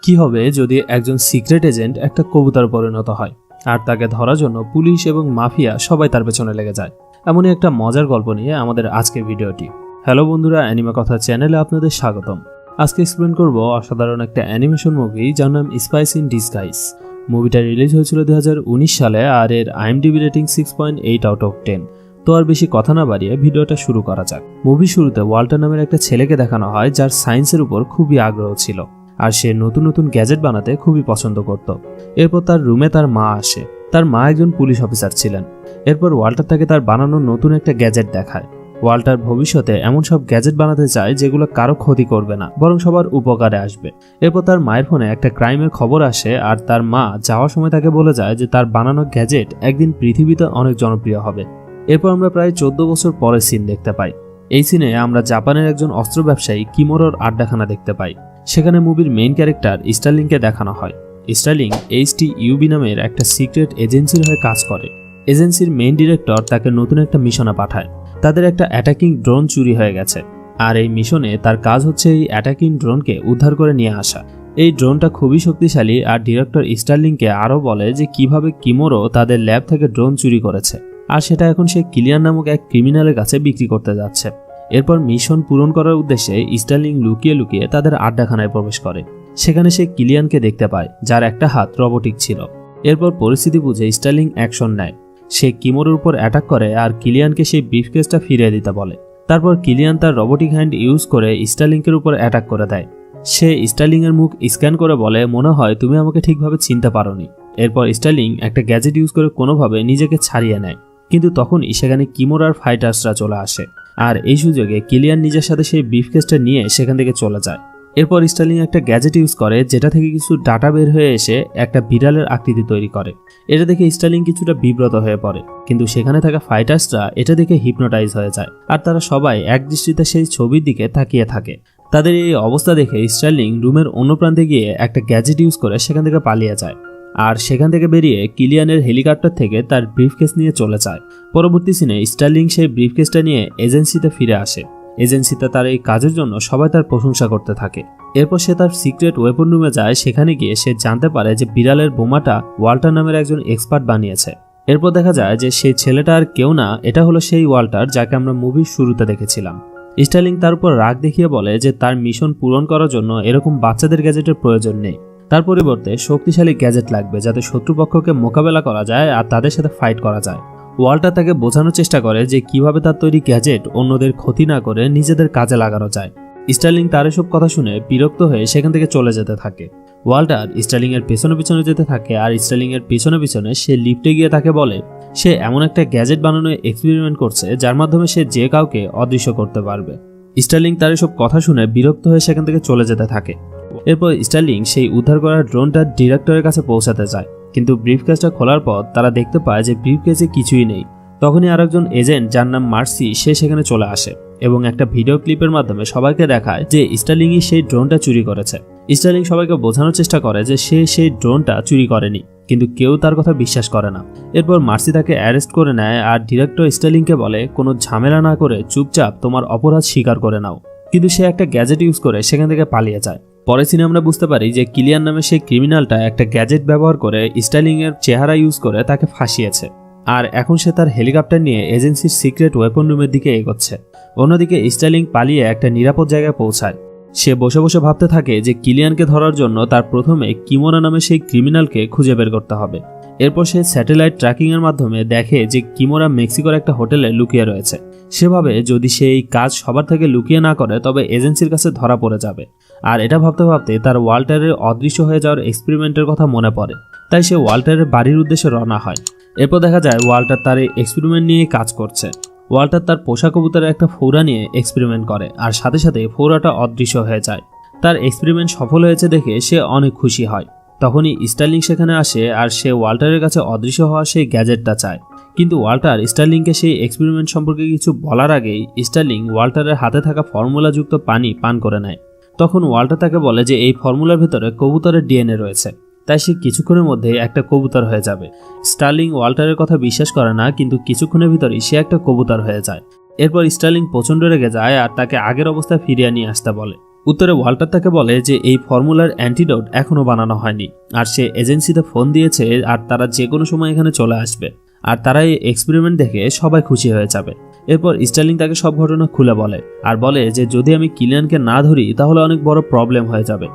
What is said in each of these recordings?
কি হবে যদি একজন সিক্রেট এজেন্ট একটা কবুতরে পরিণত হয় আর তাকে ধরার জন্য পুলিশ এবং মাফিয়া সবাই তার পেছনে লেগে যায়। এমনই একটা মজার গল্প নিয়ে আমাদের আজকের ভিডিওটি। হ্যালো বন্ধুরা, অ্যানিমে কথা চ্যানেলে আপনাদের স্বাগতম। আজকে এক্সপ্লেন করব অসাধারণ একটা অ্যানিমেশন মুভি যার নাম স্পাইস ইন ডিসগাইজ। মুভিটা রিলিজ হয়েছিল 2019 সালে আর এর IMDb রেটিং 6.8/10। তো আর বেশি কথা না বাড়িয়ে ভিডিওটা শুরু করা যাক। মুভি শুরুতে ওয়াল্টার নামের একটা ছেলেকে দেখানো হয় যার সায়েন্সের উপর খুবই আগ্রহ ছিল আর সে নতুন নতুন গ্যাজেট বানাতে খুবই পছন্দ করত। এরপর তার রুমে তার মা আসে। তার মা একজন পুলিশ অফিসার ছিলেন। এরপর ওয়াল্টার তাকে তার বানানো নতুন একটা গ্যাজেট দেখায়। ওয়াল্টার ভবিষ্যতে এমন সব গ্যাজেট বানাতে চায় যেগুলো কারো ক্ষতি করবে না, বরং সবার উপকারে আসবে। এরপর তার মায়ের ফোনে একটা ক্রাইমের খবর আসে আর তার মা যাওয়ার সময় তাকে বলে যায় যে তার বানানো গ্যাজেট একদিন পৃথিবীতে অনেক জনপ্রিয় হবে। এরপর আমরা প্রায় 14 বছর পরের সিন দেখতে পাই। এই সিনে আমরা জাপানের একজন অস্ত্র ব্যবসায়ী কিমোরোর আড্ডাখানা দেখতে পাই। সেখানে মুভির মেইন ক্যারেক্টার স্টার্লিংকে দেখানো হয়। স্টার্লিং HTUB নামের একটা সিক্রেট এজেন্সির হয়ে কাজ করে। এজেন্সির মেইন ডিরেক্টর তাকে নতুন একটা মিশনে পাঠায়। তাদের একটা অ্যাটাকিং ড্রোন চুরি হয়ে গেছে আর এই মিশনে তার কাজ হচ্ছে এই অ্যাটাকিং ড্রোনকে উদ্ধার করে নিয়ে আসা। এই ড্রোনটা খুবই শক্তিশালী আর ডিরেক্টর স্টার্লিংকে আরও বলে যে কিভাবে কিমোরো তাদের ল্যাব থেকে ড্রোন চুরি করেছে আর সেটা এখন সে কিলিয়ান নামক এক ক্রিমিনালের কাছে বিক্রি করতে যাচ্ছে। এরপর মিশন পূরণ করার উদ্দেশ্যে স্টার্লিং লুকিয়ে লুকিয়ে তাদের আড্ডাখানায় প্রবেশ করে। সেখানে সে কিলিয়ানকে দেখতে পায় যার একটা হাত রোবটিক ছিল। এরপর পরিস্থিতি বুঝে স্টার্লিং অ্যাকশন নেয়। সে কিমোরোর উপর অ্যাটাক করে আর কিলিয়ানকে সেই ব্রিফকেসটা ফিরিয়ে দিতে বলে। তারপর কিলিয়ান তার রোবটিক হ্যান্ড ইউজ করে স্টার্লিংয়ের উপর অ্যাটাক করে দেয়। সে স্টার্লিংয়ের মুখ স্ক্যান করে বলে, মনে হয় তুমি আমাকে ঠিকভাবে চিনতে পারোনি। এরপর স্টার্লিং একটা গ্যাজেট ইউজ করে কোনোভাবে নিজেকে ছাড়িয়ে নেয়, কিন্তু তখনই সেখানে কিমোরার ফাইটার্সরা চলে আসে আর এই সুযোগে কিলিয়ান নিজের সাথে সেই ব্রিফকেসটা নিয়ে সেখান থেকে চলে যায়। এরপর স্টার্লিং একটা গ্যাজেট ইউজ করে যেটা থেকে কিছু ডাটা বের হয়ে এসে একটা বিড়ালের আকৃতি তৈরি করে। এটা দেখে স্টার্লিং কিছুটা বিব্রত হয়ে পড়ে, কিন্তু সেখানে থাকা ফাইটার্সরা এটা দেখে হিপনোটাইজ হয়ে যায় আর তারা সবাই এক দৃষ্টিতে সেই ছবির দিকে তাকিয়ে থাকে। তাদের এই অবস্থা দেখে স্টার্লিং রুমের অন্য প্রান্তে গিয়ে একটা গ্যাজেট ইউজ করে সেখান থেকে পালিয়ে যায় আর সেখান থেকে বেরিয়ে কিলিয়ানের হেলিকপ্টার থেকে তার ব্রিফকেস নিয়ে চলে যায়। পরবর্তী সিনে স্টার্লিং সেই ব্রিফকেসটা নিয়ে এজেন্সিতে ফিরে আসে। এজেন্সিতে তার এই কাজের জন্য সবাই তার প্রশংসা করতে থাকে। এরপর সে তার সিক্রেট ওয়েপন রুমে যায়। সেখানে গিয়ে সে জানতে পারে যে বিড়ালের বোমাটা ওয়াল্টার নামের একজন এক্সপার্ট বানিয়েছে। এরপর দেখা যায় যে সেই ছেলেটা আর কেউ না, এটা হলো সেই ওয়াল্টার যাকে আমরা মুভির শুরুতে দেখেছিলাম। স্টার্লিং তার উপর রাগ দেখিয়ে বলে যে তার মিশন পূরণ করার জন্য এরকম বাচ্চাদের গ্যাজেটের প্রয়োজন নেই। তার পরিবর্তে শক্তিশালী গ্যাজেট লাগবে যাতে শত্রুপক্ষকে মোকাবেলা করা যায় আর তাদের সাথে ফাইট করা যায়। ওয়াল্টার তাকে বোঝানোর চেষ্টা করে যে কিভাবে তার তৈরি গ্যাজেট অন্যদের ক্ষতি না করে নিজেদের কাজে লাগানো যায়। স্টার্লিং তার এসব কথা শুনে বিরক্ত হয়ে সেখান থেকে চলে যেতে থাকে। ওয়াল্টার স্টার্লিং এর পেছনে পিছনে যেতে থাকে আর স্টার্লিং এর পিছনে পিছনে সে লিফটে গিয়ে তাকে বলে সে এমন একটা গ্যাজেট বানানোর এক্সপেরিমেন্ট করছে যার মাধ্যমে সে যে কাউকে অদৃশ্য করতে পারবে। স্টার্লিং তার এসব কথা শুনে বিরক্ত হয়ে সেখান থেকে চলে যেতে থাকে। এরপর স্টার্লিং সেই উদ্ধার করা ড্রোনটা ডিরেক্টরের কাছে পৌঁছাতে যায়, কিন্তু ব্রিফকেসটা খোলার পর তারা দেখতে পায় যে ব্রিফকেসে কিছুই নেই। তখনই আরেকজন এজেন্ট যার নাম মার্সি সে সেখানে চলে আসে এবং একটা ভিডিও ক্লিপের মাধ্যমে সবাইকে দেখায় যে স্টার্লিংই সেই ড্রোনটা চুরি করেছে। স্টার্লিং সবাইকে বোঝানোর চেষ্টা করে যে সে সেই ড্রোনটা চুরি করেনি, কিন্তু কেউ তার কথা বিশ্বাস করে না। এরপর মার্সি তাকে অ্যারেস্ট করে নেয় আর ডিরেক্টর স্টার্লিংকে বলে কোনো ঝামেলা না করে চুপচাপ তোমার অপরাধ স্বীকার করে নাও, কিন্তু সে একটা গ্যাজেট ইউজ করে সেখান থেকে পালিয়ে যায়। পরের সিনে আমরা বুঝতে পারি যে কিলিয়ান নামে সেই ক্রিমিনালটা একটা গ্যাজেট ব্যবহার করে স্টার্লিং এর চেহারা ইউজ করে তাকে ফাঁসিয়েছে আর এখন সে তার হেলিকপ্টার নিয়ে এজেন্সির সিক্রেট ওয়েপন রুমের দিকে এগোচ্ছে। অন্যদিকে স্টার্লিং পালিয়ে একটা নিরাপদ জায়গায় পৌঁছায়। সে বসে বসে ভাবতে থাকে যে কিলিয়ানকে ধরার জন্য তার প্রথমে কিমোরা নামে সেই ক্রিমিনালকে খুঁজে বের করতে হবে। এরপর সে স্যাটেলাইট ট্র্যাকিং এর মাধ্যমে দেখে যে কিমোরা মেক্সিকোর একটা হোটেলে লুকিয়ে রয়েছে। সে ভাবে যদি সে এই কাজ সবার থেকে লুকিয়ে না করে তবে এজেন্সির কাছে ধরা পড়ে যাবে। আর এটা ভাবতে ভাবতে তার ওয়াল্টারের অদৃশ্য হয়ে যাওয়ার এক্সপেরিমেন্টের কথা মনে পড়ে, তাই সে ওয়াল্টারের বাড়ির উদ্দেশ্যে রওনা হয়। এরপর দেখা যায় ওয়াল্টার তার এই এক্সপেরিমেন্ট নিয়ে কাজ করছে। ওয়াল্টার তার পোষা কবুতরের একটা ফৌরা নিয়ে এক্সপেরিমেন্ট করে আর সাথে সাথে ফৌরাটা অদৃশ্য হয়ে যায়। তার এক্সপেরিমেন্ট সফল হয়েছে দেখে সে অনেক খুশি হয়। তখনই স্টার্লিং সেখানে আসে আর সে ওয়াল্টারের কাছে অদৃশ্য হওয়া সেই গ্যাজেটটা চায়, কিন্তু ওয়াল্টার স্টার্লিংকে সেই এক্সপেরিমেন্ট সম্পর্কে কিছু বলার আগেই স্টার্লিং ওয়াল্টারের হাতে থাকা ফর্মুলাযুক্ত পানি পান করে নেয়। তখন ওয়াল্টার তাকে বলে যে এই ফর্মুলার ভেতরে কবুতরের DNA রয়েছে, তাই সে কিছুক্ষণের মধ্যেই একটা কবুতর হয়ে যাবে। স্টার্লিং ওয়াল্টারের কথা বিশ্বাস করে না, কিন্তু কিছুক্ষণের ভিতরেই সে একটা কবুতর হয়ে যায়। এরপর স্টার্লিং প্রচণ্ড রেগে যায় আর তাকে আগের অবস্থায় ফিরিয়ে নিয়ে আসতে বলে। উত্তরে ওয়াল্টার তাকে বলে যে এই ফর্মুলার অ্যান্টিডোট এখনও বানানো হয়নি, আর সে এজেন্সিতে ফোন দিয়েছে আর তারা যে কোনো সময় এখানে চলে আসবে, আর তারা এই এক্সপেরিমেন্ট দেখে সবাই খুশি হয়ে যাবে। এরপর স্টার্লিং তাকে সব ঘটনা খুলে বলে আর বলে যে যদি আমি কিলিয়ানকে না ধরি তাহলে অনেক বড় প্রবলেম হয়ে যাবে।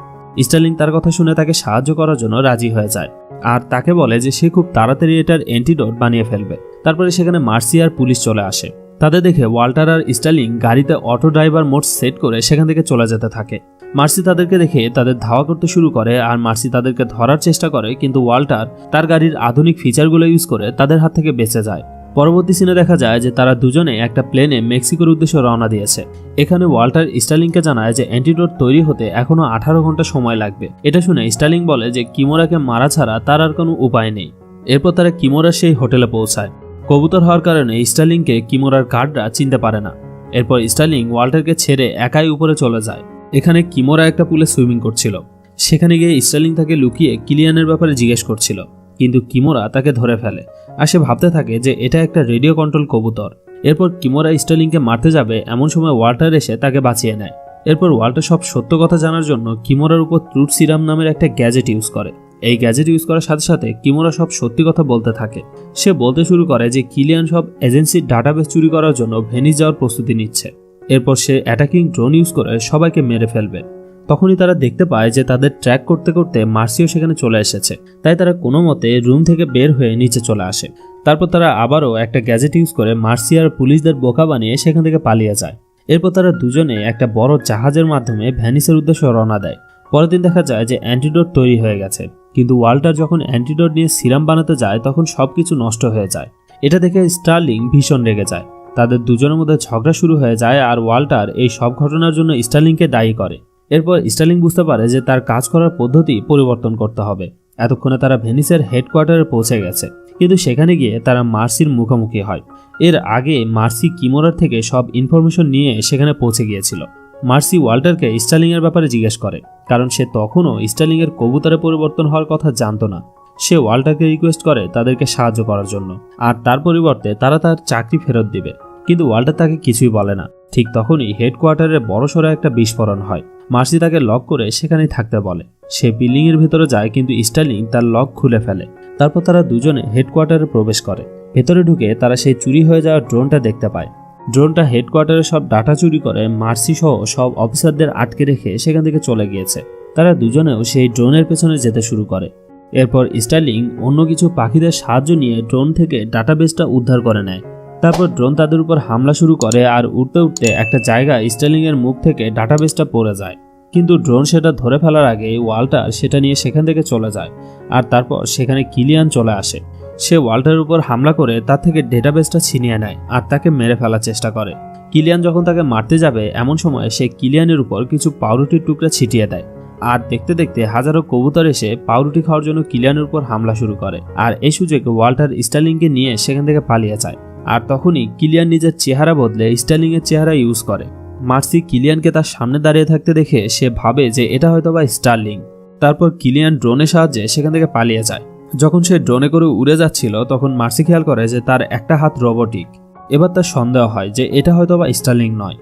স্টার্লিং তার কথা শুনে তাকে সাহায্য করার জন্য রাজি হয়ে যায় আর তাকে বলে যে সে খুব তাড়াতাড়ি এটার অ্যান্টিডোট বানিয়ে ফেলবে। তারপরে সেখানে মার্সি আর পুলিশ চলে আসে। তাদের দেখে ওয়াল্টার আর স্টার্লিং গাড়িতে অটো ড্রাইভার মোড সেট করে সেখান থেকে চলে যেতে থাকে। মার্সি তাদেরকে দেখে তাদের ধাওয়া করতে শুরু করে আর মার্সি তাদেরকে ধরার চেষ্টা করে, কিন্তু ওয়াল্টার তার গাড়ির আধুনিক ফিচারগুলো ইউজ করে তাদের হাত থেকে বেঁচে যায়। পরবর্তী সিনে দেখা যায় যে তারা দুজনে একটা প্লেনে মেক্সিকোর উদ্দেশ্যে রওনা দিয়েছে। এখানে ওয়াল্টার স্টার্লিংকে জানায় যে অ্যান্টিডোট তৈরি হতে এখনো 18 ঘন্টা সময় লাগবে। এটা শুনে স্টার্লিং বলে যে কিমোরাকে মারা ছাড়া তার আর কোনো উপায় নেই। এরপর তারা কিমোরার সেই হোটেলে পৌঁছায়। কবুতর হওয়ার কারণে স্টার্লিংকে কিমোরার গার্ডরা চিনতে পারে না। এরপর স্টার্লিং ওয়াল্টারকে ছেড়ে একাই উপরে চলে যায়। এখানে কিমোরা একটা পুলে সুইমিং করছিল। সেখানে গিয়ে স্টার্লিং তাকে লুকিয়ে কিলিয়ানের ব্যাপারে জিজ্ঞেস করছিল, কিন্তু কিমোরা তাকে ধরে ফেলে আর সে ভাবতে থাকে যে এটা একটা রেডিও কন্ট্রোল কবুতর। এরপর কিমোরা স্টার্লিংকে মারতে যাবে, এমন সময় ওয়াল্টার এসে তাকে বাঁচিয়ে নেয়। এরপর ওয়াল্টার সব সত্য কথা জানার জন্য কিমোরার উপর ট্রুথ সিরাম নামের একটা গ্যাজেট ইউজ করে। এই গ্যাজেট ইউজ করার সাথে সাথে কিমোরা সব সত্যি কথা বলতে থাকে। সে বলতে শুরু করে যে কিলিয়ান সব এজেন্সির ডাটাবেস চুরি করার জন্য ভেনিস যাওয়ার প্রস্তুতি নিচ্ছে। এরপর সে অ্যাটাকিং ড্রোন ইউজ করে সবাইকে মেরে ফেলবে। তখনই তারা দেখতে পায় যে তাদের ট্র্যাক করতে করতে মার্সিও সেখানে চলে এসেছে। তাই তারা কোনো মতে রুম থেকে বের হয়ে নিচে চলে আসে। তারপর তারা আবারও একটা গ্যাজেট ইউজ করে মার্সি আর পুলিশদের বোকা বানিয়ে সেখান থেকে পালিয়ে যায়। এরপর তারা দুজনে একটা বড় জাহাজের মাধ্যমে ভ্যানিসের উদ্দেশ্যে রওনা দেয়। পরের দিন দেখা যায় যে অ্যান্টিডোট তৈরি হয়ে গেছে, কিন্তু ওয়াল্টার যখন অ্যান্টিডোট নিয়ে সিরাম বানাতে যায় তখন সবকিছু নষ্ট হয়ে যায়। এটা দেখে স্টার্লিং ভীষণ রেগে যায়। তাদের দুজনের মধ্যে ঝগড়া শুরু হয়ে যায় আর ওয়াল্টার এই সব ঘটনার জন্য স্টার্লিংকে দায়ী করে। এরপর স্টার্লিং বুঝতে পারে যে তার কাজ করার পদ্ধতি পরিবর্তন করতে হবে। এতক্ষণে তারা ভেনিসের হেডকোয়ার্টারে পৌঁছে গেছে, কিন্তু সেখানে গিয়ে তারা মার্সির মুখোমুখি হয়। এর আগে মার্সি কিমোরার থেকে সব ইনফরমেশন নিয়ে সেখানে পৌঁছে গিয়েছিল। মার্সি ওয়াল্টারকে স্টার্লিংয়ের ব্যাপারে জিজ্ঞেস করে, কারণ সে তখনও স্টার্লিংয়ের কবুতরে পরিবর্তন হওয়ার কথা জানতো না। সে ওয়াল্টারকে রিকোয়েস্ট করে তাদেরকে সাহায্য করার জন্য, আর তার পরিবর্তে তারা তার চাকরি ফেরত দিবে। কিন্তু ওয়াল্টার তাকে কিছুই বলে না। ঠিক তখনই হেডকোয়ার্টারে বড়সড় একটা বিস্ফোরণ হয়। মার্সি তাকে লক করে সেখানেই থাকতে বলে। সে বিল্ডিং এর ভেতরে যায়, কিন্তু স্টার্লিং তার লক খুলে ফেলে। তারপর তারা দুজনে হেডকোয়ার্টারে প্রবেশ করে। ভেতরে ঢুকে তারা সেই চুরি হয়ে যাওয়া ড্রোনটা দেখতে পায়। ড্রোনটা হেডকোয়ার্টারে সব ডাটা চুরি করে মার্সি সহ সব অফিসারদের আটকে রেখে সেখান থেকে চলে গিয়েছে। তারা দুজনেও সেই ড্রোনের পেছনে যেতে শুরু করে। এরপর স্টার্লিং অন্য কিছু পাখিদের সাহায্য নিয়ে ড্রোন থেকে ডাটাবেসটা উদ্ধার করে নেয়। তারপর ড্রোন তাদের উপর হামলা শুরু করে আর উঠতে উঠতে একটা জায়গায় স্টার্লিং এর মুখ থেকে ডাটাবেসটা পড়ে যায়। কিন্তু ড্রোন সেটা ধরে ফেলার আগে ওয়াল্টার সেটা নিয়ে সেখান থেকে চলে যায়, আর তারপর সেখানে কিলিয়ান চলে আসে। সে ওয়াল্টারের উপর হামলা করে তার থেকে ডেটাবেসটা ছিনিয়ে নেয় আর তাকে মেরে ফেলার চেষ্টা করে। কিলিয়ান যখন তাকে মারতে যাবে এমন সময় সে কিলিয়ানের উপর কিছু পাউরুটির টুকরা ছিটিয়ে দেয়, আর দেখতে দেখতে হাজারো কবুতর এসে পাউরুটি খাওয়ার জন্য কিলিয়ানের উপর হামলা শুরু করে। আর এই সুযোগে ওয়াল্টার স্টার্লিংকে নিয়ে সেখান থেকে পালিয়ে যায়। আর তখনই কিলিয়ান নিজের চেহারা বদলে স্টার্লিং এর চেহারা ইউজ করে। মার্সি কিলিয়ানকে তার সামনে দাঁড়িয়ে থাকতে দেখে সে ভাবে যে এটা হয়তোবা স্টার্লিং। তারপর কিলিয়ান ড্রোনের সাহায্যে সেখান থেকে পালিয়ে যায়। যখন সে ড্রোনে করে উড়ে যাচ্ছিল তখন মার্সি খেয়াল করে যে তার একটা হাত রোবটিক। এবার তার সন্দেহ হয় যে এটা হয়তোবা স্টার্লিং নয়।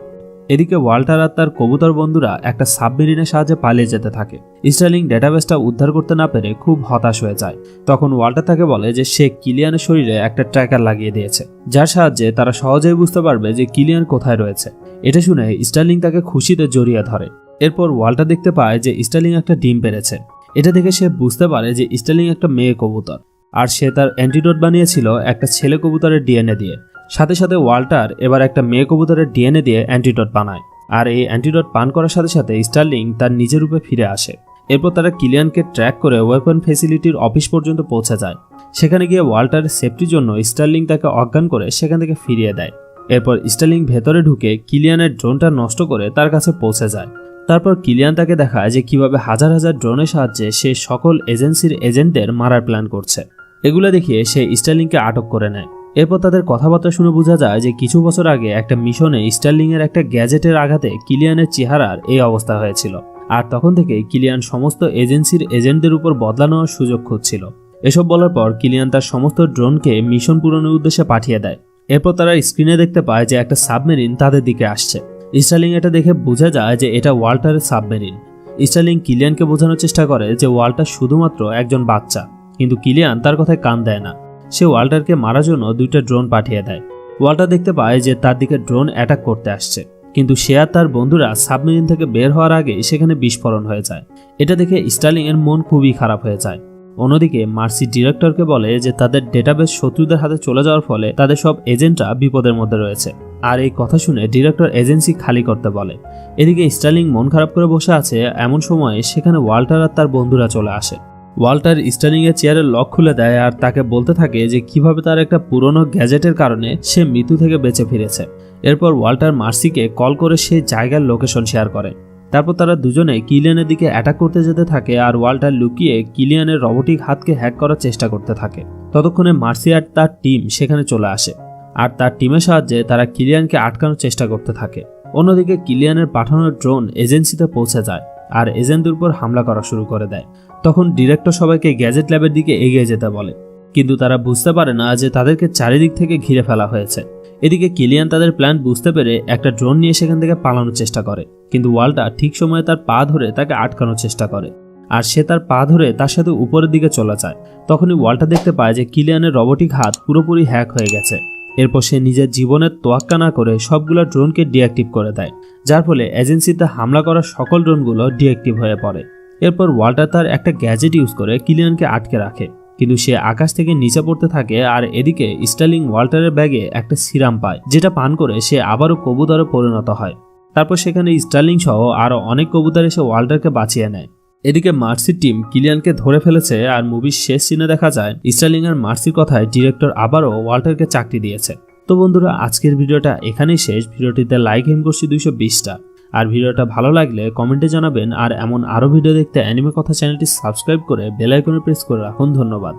এদিকে ওয়াল্টার আর তার কবুতর বন্ধুরা একটা সাবমেরিনের সাহায্যে পালিয়ে যেতে থাকে। স্টার্লিং ডেটাবেসটা উদ্ধার করতে না পেরে খুব হতাশ হয়ে যায়। তখন ওয়াল্টার তাকে বলে যে সে কিলিয়ানের শরীরে একটা ট্র্যাকার লাগিয়ে দিয়েছে, যার সাহায্যে তারা সহজেই বুঝতে পারবে যে কিলিয়ান কোথায় রয়েছে। এটা শুনে স্টার্লিং তাকে খুশিতে জড়িয়ে ধরে। এরপর ওয়াল্টার দেখতে পায় যে স্টার্লিং একটা ডিম পেড়েছে। এটা দেখে সে বুঝতে পারে যে স্টার্লিং একটা মেয়ে কবুতর, আর সে তার অ্যান্টিডোট বানিয়েছিল একটা ছেলে কবুতরের ডিএনএ দিয়ে। সাথে সাথে ওয়াল্টার এবার একটা মেয়ে কবুতরের ডিএনএ দিয়ে অ্যান্টিডোট বানায়, আর এই অ্যান্টিডোট পান করার সাথে সাথে স্টার্লিং তার নিজের রূপে ফিরে আসে। এরপর তারা কিলিয়ানকে ট্র্যাক করে ওয়েপন ফ্যাসিলিটির অফিস পর্যন্ত পৌঁছে যায়। সেখানে গিয়ে ওয়াল্টারের সেফটির জন্য স্টার্লিং তাকে অজ্ঞান করে সেখান থেকে ফিরিয়ে দেয়। এরপর স্টার্লিং ভেতরে ঢুকে কিলিয়ানের ড্রোনটা নষ্ট করে তার কাছে পৌঁছে যায়। তারপর কিলিয়ান তাকে দেখায় যে কিভাবে হাজার হাজার ড্রোনের সাহায্যে সে সকল এজেন্সির এজেন্টদের মারার প্ল্যান করছে। এগুলো দেখিয়ে সে স্টার্লিংকে আটক করে নেয়। এরপর তাদের কথাবার্তা শুনে বোঝা যায় যে কিছু বছর আগে একটা মিশনে স্টার্লিং এর একটা গ্যাজেটের আঘাতে কিলিয়ানের চেহারার এই অবস্থা হয়েছিল, আর তখন থেকে কিলিয়ান সমস্ত এজেন্সির এজেন্টদের উপর বদলা নেওয়ার সুযোগ খুঁজছিল। এসব বলার পর কিলিয়ান তার সমস্ত ড্রোনকে মিশন পূরণের উদ্দেশ্যে পাঠিয়ে দেয়। এরপর তারা স্ক্রিনে দেখতে পায় যে একটা সাবমেরিন তাদের দিকে আসছে। স্টার্লিং এটা দেখে বোঝা যায় যে এটা ওয়াল্টারের সাবমেরিন। স্টার্লিং কিলিয়ানকে বোঝানোর চেষ্টা করে যে ওয়াল্টার শুধুমাত্র একজন বাচ্চা, কিন্তু কিলিয়ান তার কথায় কান দেয় না। সে ওয়াল্টারকে মারার জন্য 2টা ড্রোন পাঠিয়ে দেয়। ওয়াল্টার দেখতে পায় যে তার দিকে ড্রোন অ্যাটাক করতে আসছে, কিন্তু সে আর তার বন্ধুরা সাবমেরিন থেকে বের হওয়ার আগে সেখানে বিস্ফোরণ হয়ে যায়। এটা দেখে স্টার্লিং এর মন খুবই খারাপ হয়ে যায়। অন্যদিকে মার্সি ডিরেক্টরকে বলে যে তাদের ডেটাবেস শত্রুদের হাতে চলে যাওয়ার ফলে তাদের সব এজেন্টরা বিপদের মধ্যে রয়েছে, আর এই কথা শুনে ডিরেক্টর এজেন্সি খালি করতে বলে। এদিকে স্টার্লিং মন খারাপ করে বসে আছে, এমন সময় সেখানে ওয়াল্টার আর তার বন্ধুরা চলে আসে। ওয়াল্টার স্টার্লিং এর চেয়ারের লক খুলে দেয় আর তাকে বলতে থাকে যে কিভাবে তার একটা পুরনো গ্যাজেটের কারণে সে মৃত্যু থেকে বেঁচে ফিরেছে। এরপর ওয়াল্টার মার্সিকে কল করে সেই জায়গার লোকেশন শেয়ার করে। তারপর তারা দুজনে কিলিয়ানের দিকে অ্যাটাক করতে যেতে থাকে আর ওয়াল্টার লুকিয়ে কিলিয়ানের রোবটিক হাতকে হ্যাক করার চেষ্টা করতে থাকে। ততক্ষণে মার্সি আর তার টিম সেখানে চলে আসে, আর তার টিমের সাহায্যে তারা কিলিয়ানকে আটকানোর চেষ্টা করতে থাকে। অন্যদিকে কিলিয়ানের পাঠানো ড্রোন এজেন্সিতে পৌঁছে যায় আর এজেন্টদের উপর হামলা করা শুরু করে দেয়। তখন ডিরেক্টর সবাইকে গ্যাজেট ল্যাবের দিকে এগিয়ে যেতে বলে, কিন্তু তারা বুঝতে পারে না যে তাদেরকে চারিদিক থেকে ঘিরে ফেলা হয়েছে। এদিকে কিলিয়ান তাদের প্ল্যান বুঝতে পেরে একটা ড্রোন নিয়ে সেখান থেকে পালানোর চেষ্টা করে, কিন্তু ওয়াল্টার ঠিক সময়ে তার পা ধরে তাকে আটকানোর চেষ্টা করে, আর সে তার পা ধরে তার সাথে উপরের দিকে চলে যায়। তখনই ওয়াল্টার দেখতে পায় যে কিলিয়ানের রোবটিক হাত পুরোপুরি হ্যাক হয়ে গেছে। এরপর সে নিজের জীবনের তোয়াক্কা না করে সবগুলো ড্রোনকে ডিঅ্যাক্টিভ করে দেয়, যার ফলে এজেন্সিতে হামলা করা সকল ড্রোনগুলো ডিঅ্যাক্টিভ হয়ে পড়ে। এরপর ওয়াল্টার তার একটা গ্যাজেট ইউজ করে কিলিয়ানকে আটকে রাখে, কিন্তু সে আকাশ থেকে নিচে পড়তে থাকে। আর এদিকে স্টার্লিং ওয়াল্টারের ব্যাগে একটা সিরাম পায়, যেটা পান করে সে আবারও কবুতরে পরিণত হয়। তারপর সেখানে স্টার্লিং সহ আরও অনেক কবুতর এসে ওয়াল্টারকে বাঁচিয়ে নেয়। এদিকে মার্সির টিম কিলিয়ানকে ধরে ফেলেছে, আর মুভির শেষ সিনে দেখা যায় স্টার্লিং আর মার্সির কথায় ডিরেক্টর আবারও ওয়াল্টারকে চাকরি দিয়েছে। তো বন্ধুরা, আজকের ভিডিওটা এখানেই শেষ। ভিডিওটিতে লাইক এম করছি 220টা, আর ভিডিওটা ভালো লাগলে কমেন্টে জানাবেন। আর এমন আরও ভিডিও দেখতে অ্যানিমে কথা চ্যানেলটি সাবস্ক্রাইব করে বেল আইকনে প্রেস করে রাখুন। ধন্যবাদ।